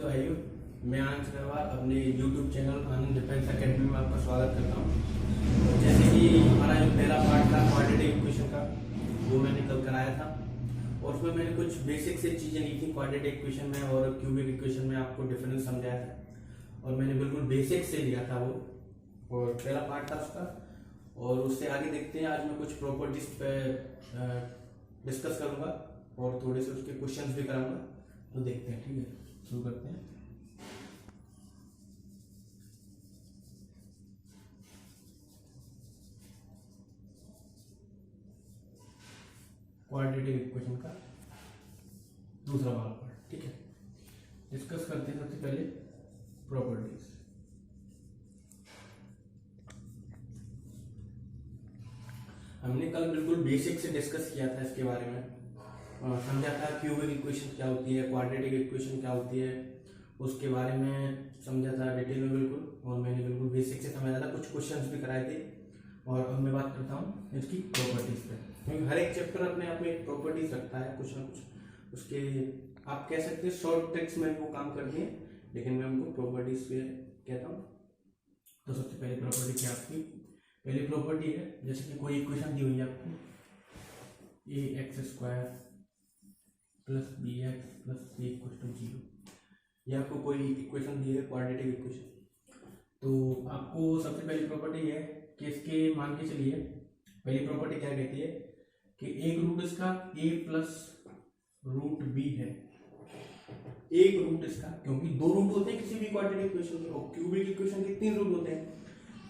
नमस्ते भाइयों, मैं आनंद अग्रवाल अपने YouTube चैनल आनंद डिफेंस एकेडमी में आपका स्वागत करता हूं। जैसे कि हमारा जो पहला पार्ट था क्वाड्रेटिक इक्वेशन का, वो मैंने कल कराया था और उसमें मैंने कुछ बेसिक से चीज़ें ली थी क्वाड्रेटिक इक्वेशन में और क्यूबिक इक्वेशन में, आपको डिफरेंस समझाया था और मैंने बिल्कुल बेसिक से लिया था वो, और पहला पार्ट था उसका। और उससे आगे देखते हैं, आज मैं कुछ प्रॉपर्टीज पे डिस्कस करूंगा और थोड़े से उसके क्वेश्चंस भी कराऊंगा, तो देखते हैं। ठीक है, शुरू करते हैं। क्वाड्रेटिक इक्वेशन का दूसरा वाला पार्ट। ठीक है, डिस्कस करते हैं सबसे पहले प्रॉपर्टीज। हमने कल बिल्कुल बेसिक से डिस्कस किया था इसके बारे में, समझा था क्यूबिक इक्वेशन क्या होती है, क्वाड्रेटिक इक्वेशन क्या होती है, उसके बारे में समझा था डिटेल में बिल्कुल, और मैंने बिल्कुल बेसिक से समझा था, कुछ क्वेश्चंस भी कराए थे। और अब मैं बात करता हूँ इसकी प्रॉपर्टीज पे, क्योंकि हर एक चैप्टर अपने आप में एक प्रॉपर्टीज रखता है, कुछ ना कुछ उसके आप कह सकते हैं शॉर्ट ट्रिक्स में वो काम करती हैं, लेकिन मैं उनको प्रॉपर्टीज पे कहता हूँ। तो सबसे पहली प्रॉपर्टी क्या आपकी पहली प्रॉपर्टी है, जैसे कि कोई इक्वेशन दी हुई है आपको, a x square plus b x plus c equal to 0, ये आपको कोई इक्वेशन दी है क्वाड्रेटिक इक्वेशन। तो आपको सबसे पहली प्रॉपर्टी है कि इसके मान के चलिए, पहली प्रॉपर्टी क्या कहती है कि एक रूट इसका a प्लस रूट बी है, एक रूट इसका, क्योंकि दो रूट होते हैं किसी भी क्वाड्रेटिक इक्वेशन के, और क्यूबिक इक्वेशन के 3 रूट होते हैं।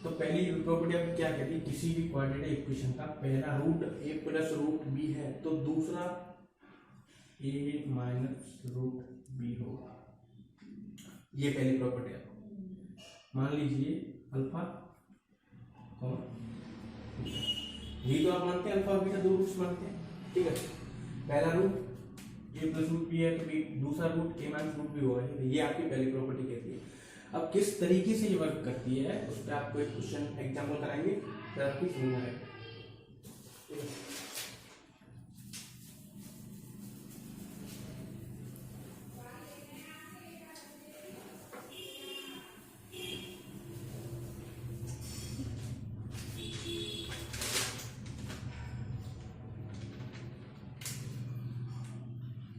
तो पहली प्रॉपर्टी आपको क्या कहती है, किसी भी क्वाड्रेटिक इक्वेशन का पहला root a plus root b है तो दूसरा a माइनस रूट बी होगा। ये पहली प्रॉपर्टी है। मान लीजिए अल्फा और ये तो आप मानते हैं, अल्फा और बीटा दो रूट्स मानते हैं। ठीक है, पहला root a plus root b है तो दूसरा root a minus root b होगा। ये आपकी पहली प्रॉपर्टी कहती है। अब किस तरीके से ये वर्क करती है उस पर आपको एक क्वेश्चन एग्जाम्पल कराएंगे, फिर आपकी समझ में आएगा।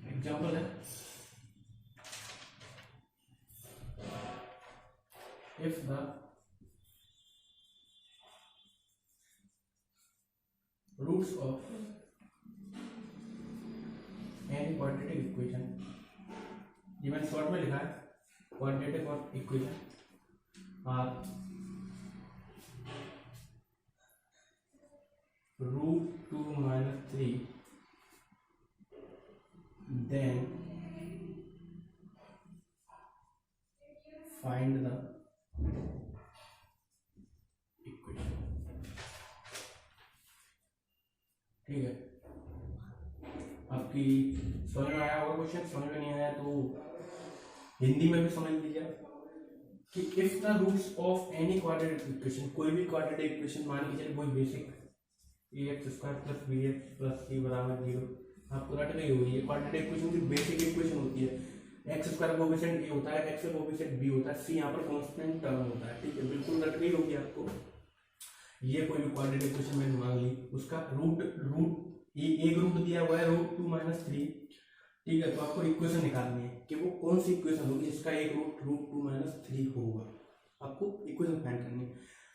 एग्जाम्पल है, if the roots of any quadratic equation, ये मैंने शॉर्ट में लिखा है, quadratic और equation are root 2 minus 3, then find the equation। ठीक है, आपकी समझ में आया होगा क्वेश्चन? समझ में नहीं आया तो हिंदी में भी समझ लीजिए कि if the roots of any quadratic equation, कोई भी क्वाड्रेटिक इक्वेशन मान के चलिए, कोई basic a x square plus b x plus c बराबर 0, आपको रट गई होगी। ये क्वाड्रेटिक इक्वेशन की बेसिक इक्वेशन होती है। एक्स स्क्वायर कोएफिशिएंट ए होता है, एक्स का कोएफिशिएंट बी होता है, सी यहाँ पर कांस्टेंट टर्म होता है। ठीक है, बिल्कुल रट गई होगी आपको। ये कोई भी क्वाड्रेटिक इक्वेशन मैंने मान ली, उसका रूट एक रूट दिया हुआ है रूट 2 minus 3। ठीक है, तो आपको इक्वेशन निकालनी है कि वो कौन सी इक्वेशन होगी जिसका एक रूट 2 minus 3 होगा, आपको इक्वेशन फाइंड करनी है।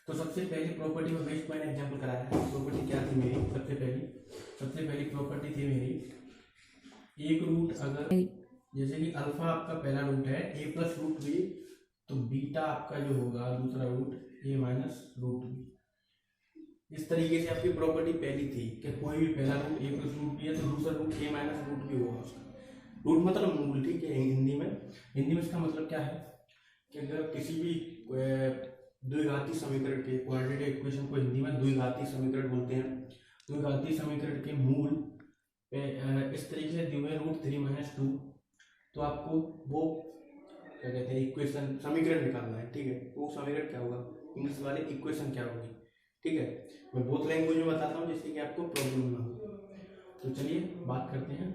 तो सबसे पहली प्रॉपर्टी में बेस्ट मैंने एग्जांपल कराया है। प्रॉपर्टी क्या थी मेरी, सबसे पहली प्रॉपर्टी थी मेरी, एक रूट अगर, जैसे कि अल्फा आपका पहला रूट है a प्लस रूट बी, तो बीटा आपका जो होगा दूसरा root a minus root b. इस तरीके से आपकी प्रॉपर्टी पहली थी कि कोई भी पहला root a plus root b है तो दूसरा root a minus root b होगा उसका। रूट मतलब मूल। ठीक है, हिंदी में इसका मतलब क्या है कि अगर किसी भी द्विघाती समीकरण के, क्वाड्रेटिक इक्वेशन को हिंदी में द्विघाती समीकरण बोलते हैं, द्विघाती समीकरण के मूल इस तरीके से दिए हुए रूट 3 minus 2, तो आपको वो क्या कहते हैं इक्वेशन, समीकरण निकालना है। ठीक है, वो समीकरण क्या होगा, इंग्लिश वाले इक्वेशन क्या होगी। ठीक है, मैं बोथ लैंग्वेज में बताता हूँ जिससे कि आपको प्रॉब्लम ना हो। तो चलिए बात करते हैं।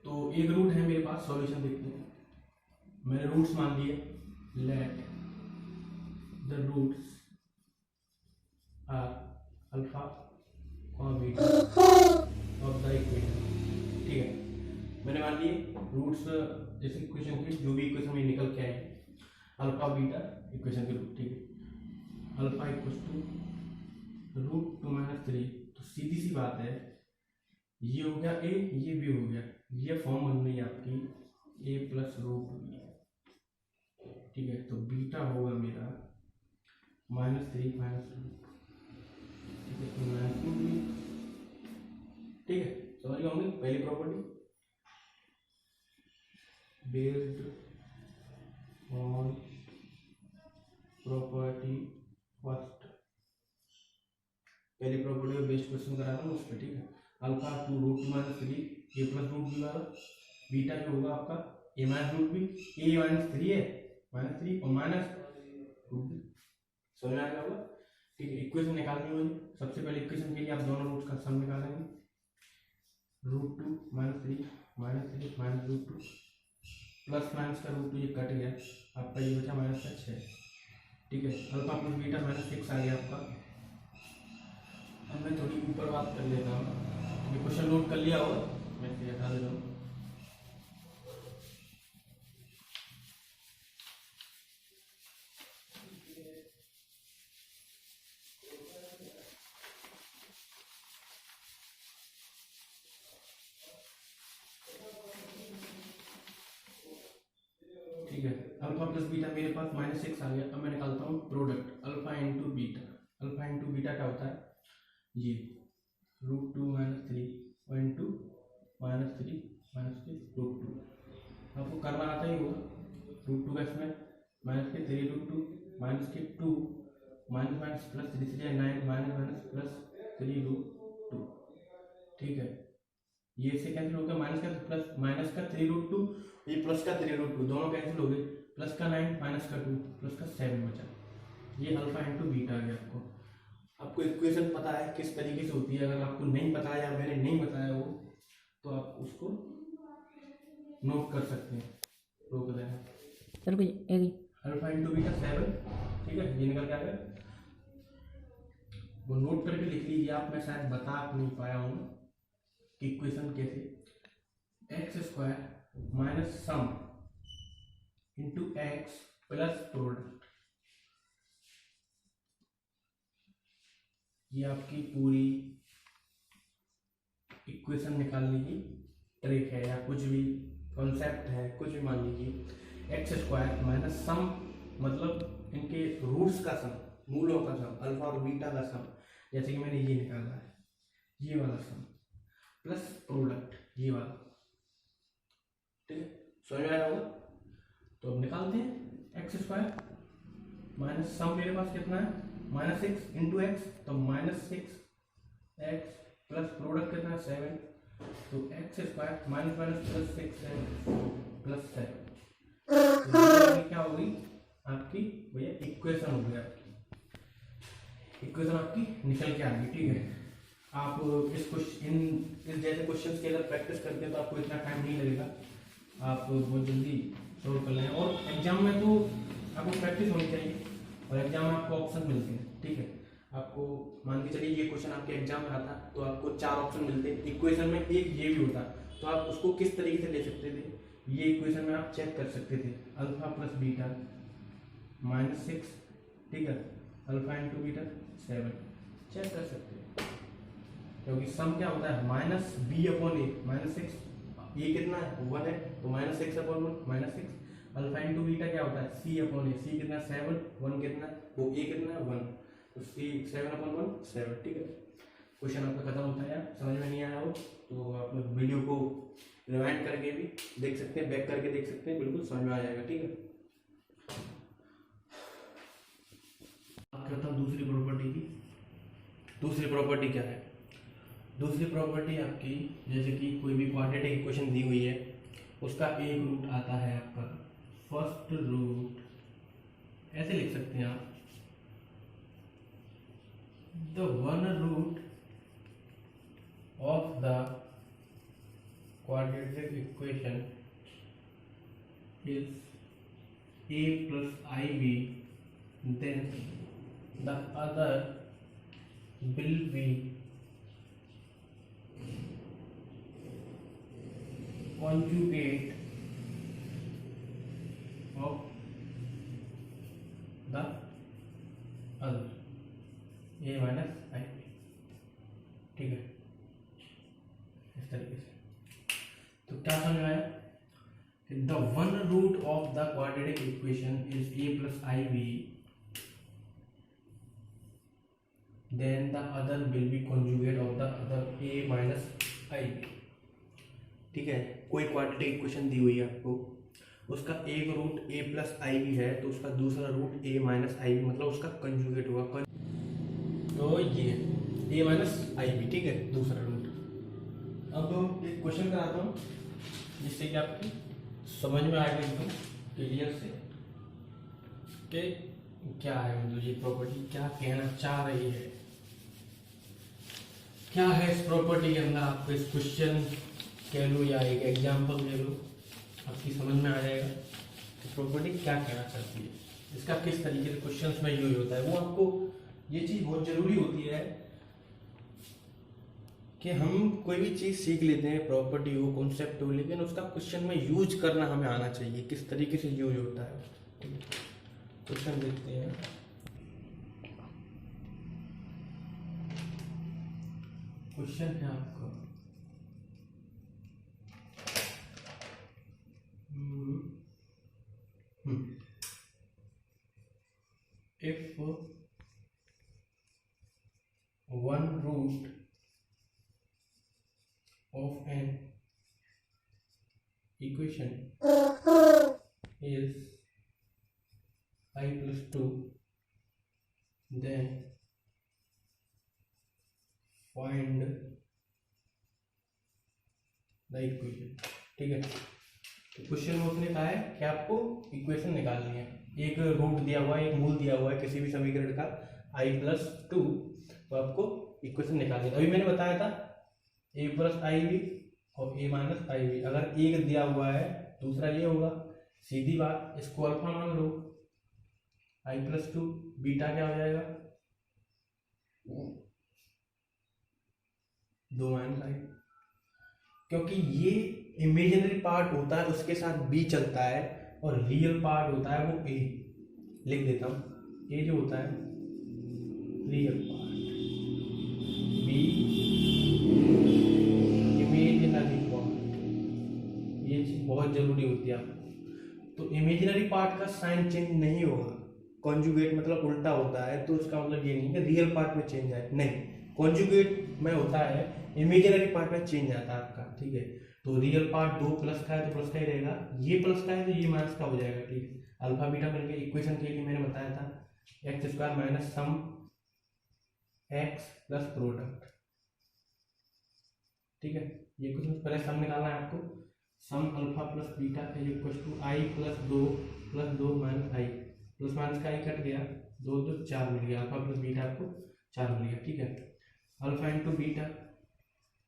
तो एक रूट है मेरे पास, सॉल्यूशन देखते हैं। मैंने रूट्स मान लिए, let the roots are alpha और बीटा ऑफ द इक्वेशन। ठीक है, मैंने मान लिए रूट्स जैसे इक्वेशन के जो भी इक्वेशन में निकल के आए अल्फा बीटा इक्वेशन के रूट। ठीक है, alpha equal to root 2 minus 3। तो सीधी सी बात है, ये हो गया ए, ये बी हो गया, ये फॉर्म बन रही है आपकी ए प्लस रूट बी। ठीक है, तो बीटा होगा मेरा -3 माइनस रूट। ठीक है, तो माइनस रूट बी। ठीक है, समझ गए होंगे पहली property based on property first. पहली प्रॉपर्टी का बेस्ड क्वेश्चन करा रहा हूँ उस पर। ठीक है, अल्फा टू रूट 2 माइनस 3 ए प्लस रूट बी वाला, बीटा जो होगा आपका ए माइनस रूट बी, ए माइनस 3 है -3 और माइनस रूट बी। समझ में आ गया होगा। ठीक है, इक्वेशन निकालनी होगी। सबसे पहले इक्वेशन के लिए आप दोनों रूट्स का सम निकालेंगे, root 2 minus 3 minus root 2 plus minus का रूट 2 ये कट गया, आपका ये बचा माइनस का 6। ठीक है, अल्फा प्लस बीटा -6 आ गया आपका। अब मैं थोड़ी ऊपर बात कर लेता हूँ, ये क्वेश्चन नोट कर लिया होगा, मैं इसे हटा देता हूँ। ठीक है, अल्फा प्लस बीटा मेरे पास -6 आ गया। अब मैं निकालता हूँ product alpha into beta. Alpha into beta क्या होता है, ये रूट 2 माइनस 3 इंटू -3 रूट 2। आपको करना आता ही होगा, रूट 2 का इसमें माइनस के 3 रूट 2 माइनस के 2 minus minus plus 3 3 9 minus minus plus 3 root 2। ठीक है, ये से कैंसिल हो गया, माइनस का प्लस माइनस का 3 रूट 2, ये प्लस का 3 रूट 2 दोनों कैंसिल हो गए, प्लस का 9 माइनस का 2 प्लस का 7 बचा। ये अल्फा इंटू बीटा आ गया। आपको इक्वेशन पता है किस तरीके से होती है, अगर आपको नहीं पता है या मैंने नहीं बताया वो तो आप उसको नोट कर सकते हैं, रोक देना। Alpha into beta 7। ठीक है, ये निकल के आ गया, वो नोट करके लिख लीजिए आप। मैं शायद बता नहीं पाया हूँ इक्वेशन कैसे, एक्स स्क्वायर माइनस सम इंटू एक्स प्लस प्रोडक्ट, ये आपकी पूरी इक्वेशन निकालने की ट्रिक है या कुछ भी कॉन्सेप्ट है, कुछ भी मान लीजिए। एक्स स्क्वायर माइनस सम मतलब इनके रूट्स का सम, मूलों का सम, अल्फा और बीटा का सम, जैसे कि मैंने ये निकाला है, ये वाला सम प्लस प्रोडक्ट ये वाला। ठीक है, समझ में आया होगा। तो अब निकालते हैं एक्स स्क्वायर माइनस सम मेरे पास कितना है -6 इंटू एक्स, तो -6 एक्स प्लस प्रोडक्ट कितना है 7, तो x square minus minus plus 6 plus 7 क्या होगी आपकी भैया इक्वेशन हो गया, इक्वेशन आपकी निकल के आ गई। ठीक है, आप इस जैसे क्वेश्चंस की अगर प्रैक्टिस करते हैं तो आपको इतना टाइम नहीं लगेगा, आप बहुत जल्दी सॉल्व कर लेंगे। और एग्जाम में तो आपको प्रैक्टिस होनी चाहिए और एग्जाम में आपको ऑप्शन मिलते हैं। ठीक है, आपको मान के चलिए ये क्वेश्चन आपके एग्जाम में आता तो आपको 4 ऑप्शन मिलते, इक्वेशन में एक ये भी होता, तो आप उसको किस तरीके से ले सकते थे, ये इक्वेशन में आप चेक कर सकते थे, अल्फा प्लस बीटा -6। ठीक है, अल्फा इंटू बीटा 7 चेक कर सकते हैं, क्योंकि सम क्या होता है माइनस बी अपॉन ए, -6 ये कितना है 1 है, तो -6 अपॉन 1 -6। अल्फा इंटू बीटा क्या होता है सी अपॉन ए, सी कितना 7, 1 कितना वो ए कितना है 1, तो सी 7 अपॉन 1 7। ठीक है, क्वेश्चन आपका खत्म होता है। यार समझ में नहीं आया हो तो आप लोग वीडियो को रिवाइंड करके भी देख सकते हैं, बैक करके देख सकते हैं, बिल्कुल समझ में आ जाएगा। ठीक है, बात करता हूँ दूसरी प्रॉपर्टी की। दूसरी प्रॉपर्टी क्या है, दूसरी प्रॉपर्टी आपकी जैसे कि कोई भी क्वाड्रेटिक इक्वेशन दी हुई है, उसका एक रूट आता है आपका फर्स्ट रूट, ऐसे लिख सकते हैं आप, the one root of the quadratic equation is a plus ib, then the other will be conjugate of the other, a minus ib। ठीक है, इस तरीके से। तो क्या समझ आया? The one root of the quadratic equation is a plus ib, then the other will be conjugate of the other a minus ib। ठीक है, कोई क्वाड्रेटिक इक्वेशन दी हुई है आपको, उसका एक root a plus i b है, तो उसका दूसरा root a minus i b, मतलब उसका कंजुगेट होगा। तो ये a माइनस आई बी, ठीक है, दूसरा रूट। अब एक क्वेश्चन कराता हूँ जिससे कि आपकी समझ में आएगा एकदम क्लियर से कि क्या है, मतलब ये प्रॉपर्टी क्या कहना चाह रही है, क्या है इस प्रॉपर्टी के अंदर। आपको इस क्वेश्चन कह लो या एक एग्जाम्पल ले लो, आपकी समझ में आ जाएगा कि प्रॉपर्टी क्या कहना चाहती है, इसका किस तरीके से क्वेश्चंस में यूज होता है। वो आपको ये चीज़ बहुत ज़रूरी होती है कि हम कोई भी चीज़ सीख लेते हैं, प्रॉपर्टी हो, कॉन्सेप्ट हो, लेकिन उसका क्वेश्चन में यूज करना हमें आना चाहिए, किस तरीके से यूज होता है। क्वेश्चन देखते हैं। क्वेश्चन है आपका if one root of an equation is I plus 2, then find the equation। ठीक है, तो क्वेश्चन में उसने कहा है कि आपको इक्वेशन निकालनी है, एक रूट दिया हुआ है, एक मूल दिया हुआ है किसी भी समीकरण का i प्लस 2, तो आपको इक्वेशन निकालनी है। अभी मैंने बताया था a प्लस आई बी और a माइनस आई बी, अगर एक दिया हुआ है दूसरा ये होगा, सीधी बात, इसको अल्फा मान लो, i प्लस 2, बीटा क्या हो जाएगा 2 माइनस आई, क्योंकि ये इमेजिनरी पार्ट होता है उसके साथ b चलता है, और रियल पार्ट होता है वो a। लिख देता हूँ, a जो होता है real part, b imaginary part. ये चीज बहुत जरूरी होती है आपको। तो इमेजिनरी पार्ट का साइन चेंज नहीं होगा, कॉन्जुगेट मतलब उल्टा होता है, तो उसका मतलब ये नहीं है रियल पार्ट में चेंज आए, नहीं, कॉन्जुगेट में होता है, इमेजिनरी पार्ट में चेंज आता है आपका। ठीक है, तो रियल पार्ट 2 प्लस का है तो प्लस का ही रहेगा, ये प्लस का है तो ये माइनस का हो जाएगा। ठीक है, अल्फा बीटा मिलकर इक्वेशन के लिए मैंने बताया था x square minus sum x plus product. ठीक है, ये कुछ पहले सम निकालना है आपको, sum alpha plus beta is equal to i plus 2 minus i, plus minus का आई कट गया, 2 2 4 मिल गया, अल्फा प्लस बीटा आपको 4 मिल गया। ठीक है, अल्फा इंटू बीटा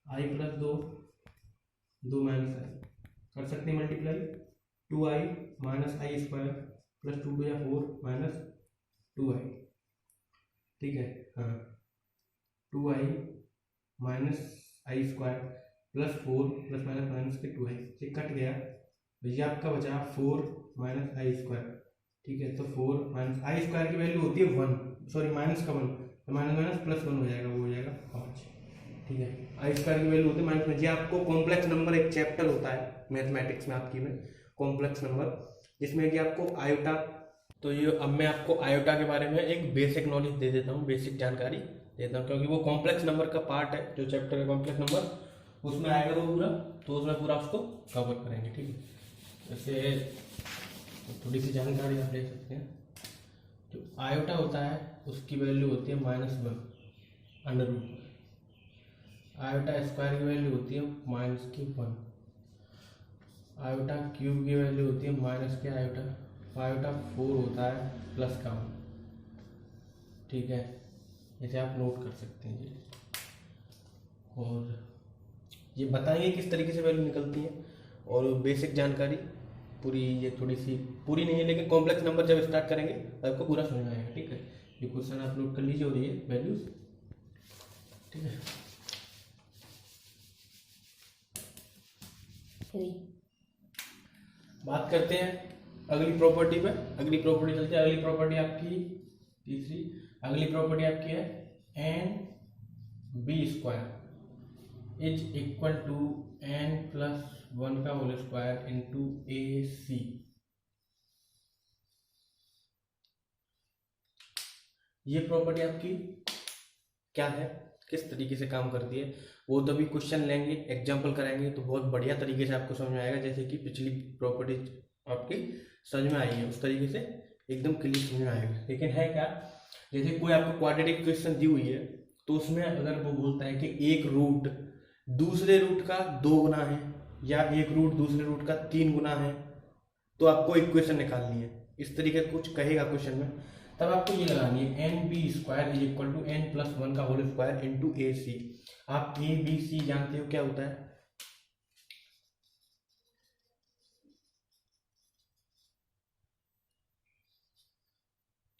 आई प्लस 2 माइनस आई, कर सकते हैं multiply, 2i minus i square plus 2 2 या 4 माइनस 2i। ठीक है, हाँ, 2i minus i square plus 4 plus minus minus के 2i, ये कट गया, ये आपका बचा 4 माइनस आई स्क्वायर। ठीक है, तो 4 माइनस आई स्क्वायर की वैल्यू होती है 1, सॉरी माइनस का 1, तो माइनस माइनस प्लस 1 हो जाएगा, वो हो जाएगा 5। ठीक है, आई स्क्वायर की वैल्यू होती है माइनस में। जी आपको कॉम्प्लेक्स नंबर एक चैप्टर होता है मैथमेटिक्स में आपकी में, कॉम्प्लेक्स नंबर, जिसमें कि आपको आयोटा, तो ये अब मैं आपको आयोटा के बारे में एक बेसिक नॉलेज दे देता हूँ, बेसिक जानकारी देता हूँ, क्योंकि वो कॉम्प्लेक्स नंबर का पार्ट है, जो चैप्टर है कॉम्प्लेक्स नंबर, उसमें आएगा वो पूरा, तो उसमें पूरा उसको कवर करेंगे। ठीक है, जैसे थोड़ी सी जानकारी आप ले सकते हैं। जो आयोटा होता है उसकी वैल्यू होती है -1 अंडर रूट, आयोटा स्क्वायर की वैल्यू होती है -1, आयोटा क्यूब की वैल्यू होती है माइनस के आयोटा, आयोटा 4 होता है प्लस का 1। ठीक है, इसे आप नोट कर सकते हैं जी, और ये बताएंगे किस तरीके से वैल्यू निकलती है, और बेसिक जानकारी पूरी ये थोड़ी सी पूरी नहीं है, लेकिन कॉम्प्लेक्स नंबर जब स्टार्ट करेंगे तो आपको पूरा समझ में आएगा। ठीक है, ये क्वेश्चन आप नोट कर लीजिए और ये वैल्यूज। ठीक है, बात करते हैं अगली प्रॉपर्टी पे। अगली प्रॉपर्टी चलते हैं। अगली प्रॉपर्टी आपकी तीसरी, अगली प्रॉपर्टी आपकी है n b square is equal to n plus 1 का whole square into a c. ये प्रॉपर्टी आपकी क्या है, किस तरीके से काम करती है, वो तो भी क्वेश्चन लेंगे, एग्जाम्पल कराएंगे तो बहुत बढ़िया तरीके से आपको समझ में आएगा। जैसे कि पिछली प्रॉपर्टी आपकी समझ में आई है उस तरीके से एकदम क्लियर समझ में आएगा। लेकिन है क्या, जैसे कोई आपको क्वाड्रेटिक इक्वेशन दी हुई है तो उसमें अगर वो बोलता है कि एक रूट दूसरे रूट का 2 गुना है या एक रूट दूसरे रूट का 3 गुना है तो आपको इक्वेशन निकालनी है, इस तरीके का कुछ कहेगा क्वेश्चन में, तब आपको ये लगानी है n b square is equal to n plus 1 का whole square into a c. आप ए बी सी जानते हो क्या होता है,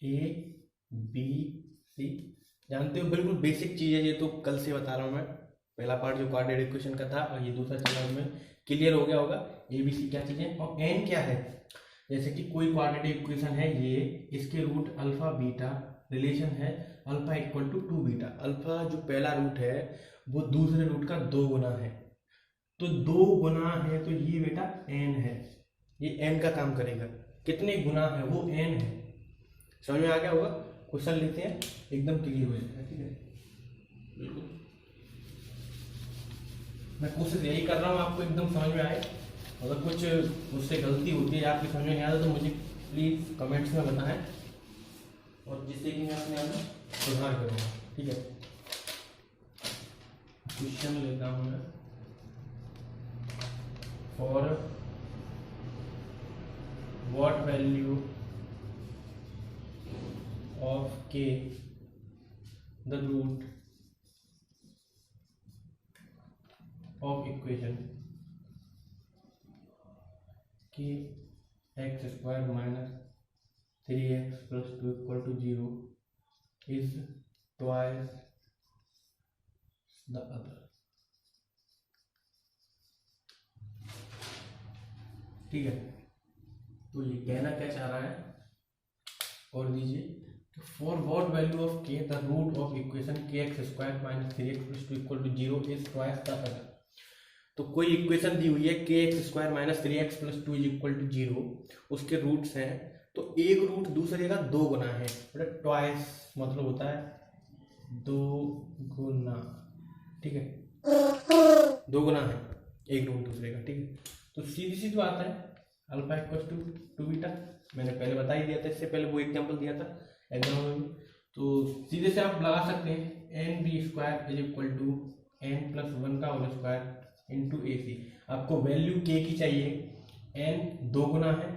ए बी सी जानते हो, बिल्कुल बेसिक चीज है ये, तो कल से बता रहा हूं मैं। पहला पार्ट जो क्वाड्रेटिक इक्वेशन का था और ये दूसरा चला उसमें क्लियर हो गया होगा। ए बी सी क्या चीजें और एन क्या है, जैसे कि कोई क्वाड्रेटिक इक्वेशन है ये, इसके रूट अल्फा बीटा रिलेशन है alpha equal to 2 beta. Alpha जो पहला रूट है वो दूसरे रूट का 2 गुना है, तो 2 गुना है तो ये बेटा एन है, ये एन का काम करेगा। कितने गुना है वो एन है, समझ में आ गया होगा। क्वेश्चन लेते हैं एकदम क्लियर हो जाएगा। ठीक है, बिल्कुल मैं कोशिश यही कर रहा हूँ आपको एकदम समझ में आए। अगर कुछ मुझसे गलती होती है आपकी समझ में नहीं आता तो मुझे प्लीज़ कमेंट्स में बताएं, और जिससे कि मैं अपने आप सुधार करूँगा। ठीक है, क्वेश्चन लेता हूँ मैं। For what value of k the root of equation कि x square minus 3x plus 2 equal to 0 is twice the other. ठीक है, तो ये कहना क्या चाह रहा है और दीजिए, for what value of k the root of equation के x square minus 3x plus 2 equal to 0 is twice the other. तो कोई इक्वेशन दी हुई है के x square minus 3x plus 2 is equal to 0, उसके रूट्स हैं, तो एक रूट दूसरे का 2 गुना है, मतलब ट्वाइस मतलब होता है 2 गुना। ठीक है, 2 गुना है एक रूट दूसरे का। ठीक है, तो सीधी सी बात है अल्फा इक्वल टू 2 बीटा, मैंने पहले बता ही दिया था, इससे पहले वो एग्जाम्पल दिया था एग्जाम में। तो सीधे से आप लगा सकते हैं n b square is equal to n plus 1 का whole square into a c. आपको वैल्यू के की चाहिए, एन 2 गुना है,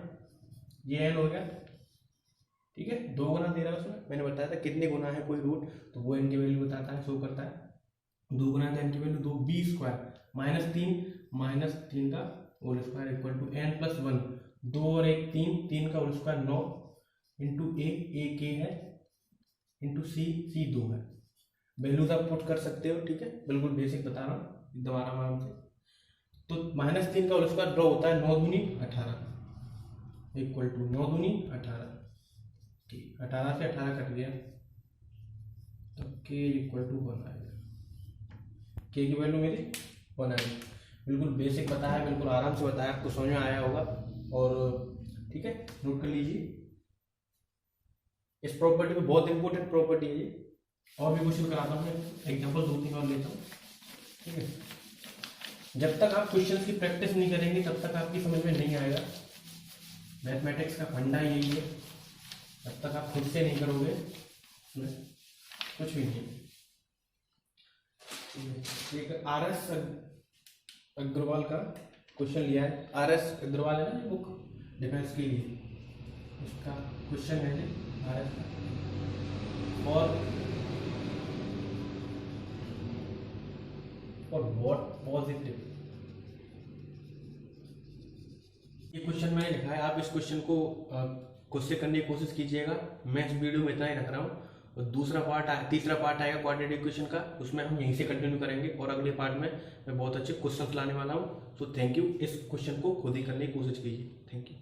ये एन हो गया। ठीक है, 2 गुना दे रहा है उसमें, मैंने बताया था कितने गुना है कोई रूट तो वो एन की वैल्यू बताता है, शो करता है। 2 गुना है तो एन की वैल्यू 2, बी स्क्वायर माइनस 3 का whole square equal to n plus 1, 2 और 1 3 का होल स्क्वायर 9 इंटू ए के है इंटू सी 2 है। वैल्यूज आप पुट कर सकते हो। ठीक है, बिल्कुल बेसिक बता रहा हूँ एकदम आराम से। तो -3 का होल स्क्वायर ड्रॉ होता है 9 दूनी 18 इक्वल टू 9 दूनी 18। ठीक, 18 से 18 कट गया तो के इक्वल टू 1 आएगा। के की वैल्यू मेरी 1 आएगी। बिल्कुल बेसिक बताया, बिल्कुल आराम से बताया, आपको समझ में आया होगा। और ठीक है, नोट कर लीजिए इस प्रॉपर्टी में, बहुत इंपॉर्टेंट प्रॉपर्टी है ये। और भी क्वेश्चन कराता हूँ, एग्जाम्पल 2-3 और लेता हूँ। ठीक है, जब तक आप क्वेश्चन की प्रैक्टिस नहीं करेंगे तब तक आपकी समझ में नहीं आएगा। मैथमेटिक्स का फंडा यही है, जब तक आप खुद से नहीं करोगे कुछ भी नहीं। एक RS अग्रवाल का क्वेश्चन लिया है, RS अग्रवाल है ना बुक डिफेंस के लिए, उसका क्वेश्चन है RS का। और व्हाट पॉजिटिव ये क्वेश्चन मैंने लिखा है, आप इस क्वेश्चन को खुद से करने की कोशिश कीजिएगा। मैं इस वीडियो में इतना ही रख रहा हूँ, और तीसरा पार्ट आएगा क्वाड्रेटिक इक्वेशन का, उसमें हम यहीं से कंटिन्यू करेंगे, और अगले पार्ट में मैं बहुत अच्छे क्वेश्चन लाने वाला हूँ। तो थैंक यू। इस क्वेश्चन को खुद ही करने की कोशिश कीजिए। Thank you.